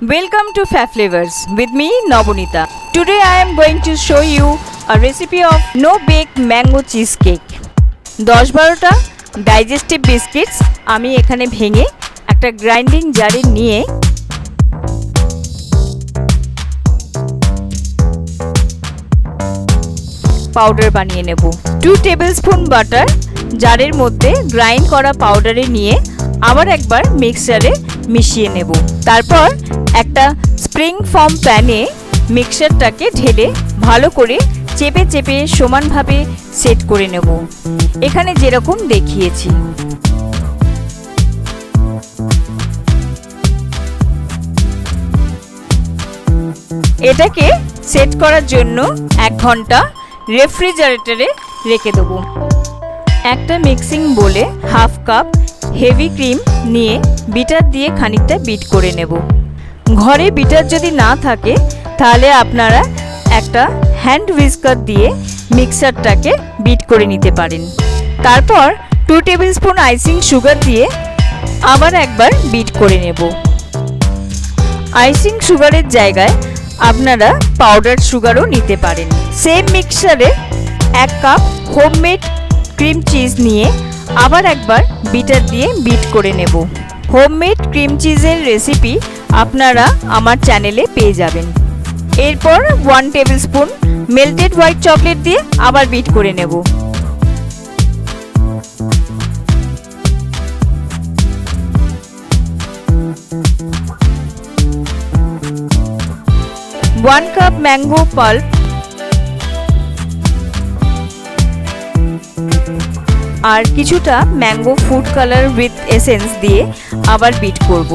Welcome to Fab Flavors with me Nobonita. Today I am going to show you a recipe of no bake mango cheesecake. 10-12টা digestive biscuits আমি এখানে ভেঙে একটা grinding জারে নিয়ে powder বানিয়ে নেব। 2 টেবিলস্পুন বাটার জারের মধ্যে গ্রাইন্ড করা পাউডারে নিয়ে আবার একবার মিক্সারে মিশিয়ে নেব। তারপর একটা স্প্রিং ফর্ম প্যানে মিক্সচারটাকে ঢেলে ভালো করে চেপে চেপে সমানভাবে সেট করে নেব, এখানে যেরকম দেখিয়েছি। এটাকে সেট করার জন্য 1 ঘন্টা রেফ্রিজারেটরে রেখে দেব। একটা মিক্সিং বোলে হাফ কাপ হেভি ক্রিম নিয়ে বিটার দিয়ে খানিকটা বিট করে নেব। ঘরে বিটার যদি না থাকে তাহলে আপনারা একটা হ্যান্ড হুইস্কার দিয়ে মিক্সারটাকে বিট করে নিতে পারেন। তারপর 2 টেবিলস্পুন আইসিং সুগার দিয়ে আবার একবার বিট করে নেব। আইসিং সুগারের জায়গায় আপনারা পাউডার সুগারও নিতে পারেন। সেম মিক্সারে 1 কাপ হোমমেড ক্রিম চিজ নিয়ে আবার একবার বিটার দিয়ে বিট করে নেব। হোমমেড ক্রিম চিজের রেসিপি আপনারা আমার চ্যানেলে পেয়ে যাবেন। এরপর 1 টেবিলস্পুন মেল্টেড হোয়াইট চকলেট দিয়ে আবার বিট করে নেব। ওয়ান কাপ ম্যাঙ্গো পাল্প আর কিছুটা mango food colour with essence দিয়ে আবার বিট করব।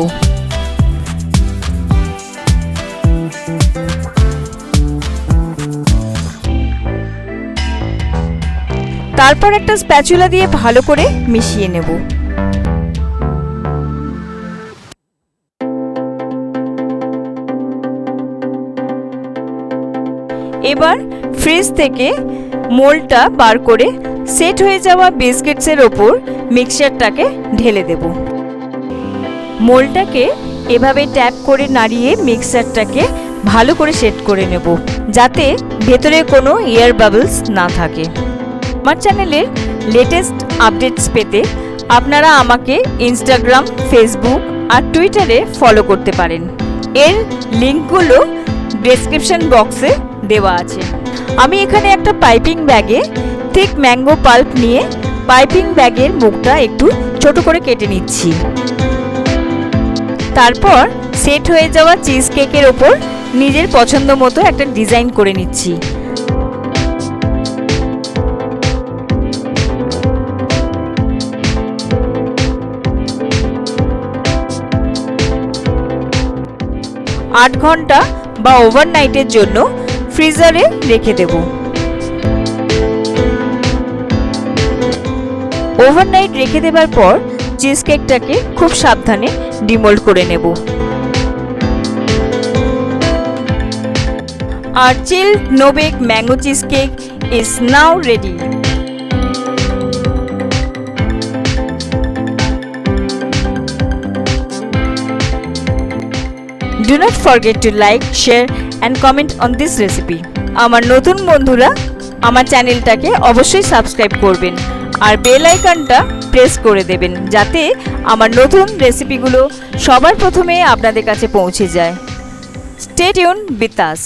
তারপর একটা স্প্যাচুলা দিয়ে ভালো করে মিশিয়ে নেব। এবার ফ্রিজ থেকে মোল্ডটা বার করে সেট হয়ে যাওয়া বিস্কিটসের ওপর মিক্সচারটাকে ঢেলে দেব। মোল্ডটাকে এভাবে ট্যাপ করে নাড়িয়ে মিক্সচারটাকে ভালো করে সেট করে নেব, যাতে ভেতরে কোনো এয়ার বাবলস না থাকে। আমার চ্যানেলের লেটেস্ট আপডেটস পেতে আপনারা আমাকে ইনস্টাগ্রাম, ফেসবুক আর টুইটারে ফলো করতে পারেন। এর লিঙ্কগুলো ডেসক্রিপশন বক্সে দেওয়া আছে। আমি এখানে একটা পাইপিং ব্যাগে থিক ম্যাঙ্গো পাল্প নিয়ে পাইপিং ব্যাগের মুখটা একটু ছোট করে কেটে নিচ্ছি। তারপর সেট হয়ে যাওয়া চিজ কেকের ওপর নিজের পছন্দ মতো একটা ডিজাইন করে নিচ্ছি। আট ঘন্টা বা ওভারনাইটের জন্য ফ্রিজারে রেখে দেব। ওভারনাইট রেখে দেবার পর চিজ কেকটাকে খুব সাবধানে ডিমোল্ড করে নেব। আর chilled no bake mango cheese cake is now ready. Do not forget to like, share and comment on this recipe. আমার নতুন বন্ধুরা আমার চ্যানেলটাকে অবশ্যই সাবস্ক্রাইব করবেন আর বেল আইকনটা প্রেস করে দেবেন, যাতে আমার নতুন রেসিপিগুলো সবার প্রথমে আপনাদের কাছে পৌঁছে যায়। Stay tuned with us.